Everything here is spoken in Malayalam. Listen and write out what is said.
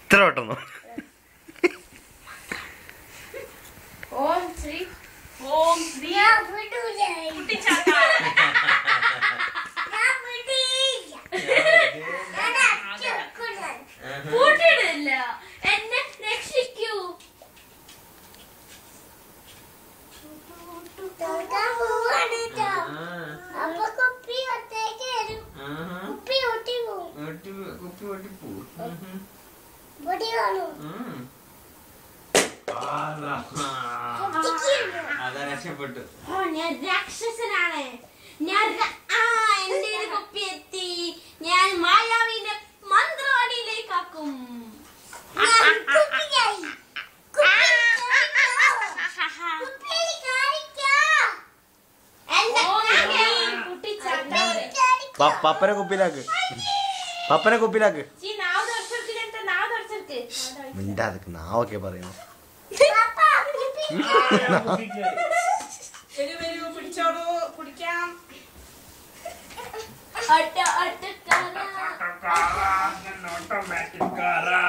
ഇത്ര പെട്ടെന്നോ? ഓം ശ്രീ ഓം ശ്രീ കൂട്ടിയിടില്ല. എന്നെ രക്ഷിക്കൂ. ഞാൻ രാക്ഷസനാണ്. ഞാൻ എന്റെ കുപ്പി എത്തി. ഞാൻ മായാവിന്റെ മന്ത്രവാടിയിലേക്കാക്കും. പപ്പനെ കുപ്പിയിലാക്ക്. പപ്പനെ കുപ്പിയിലാക്ക്. മിണ്ടാതെ നാവൊക്കെ പറയുന്നു. ഓട്ടോമാറ്റിക് കാറാ.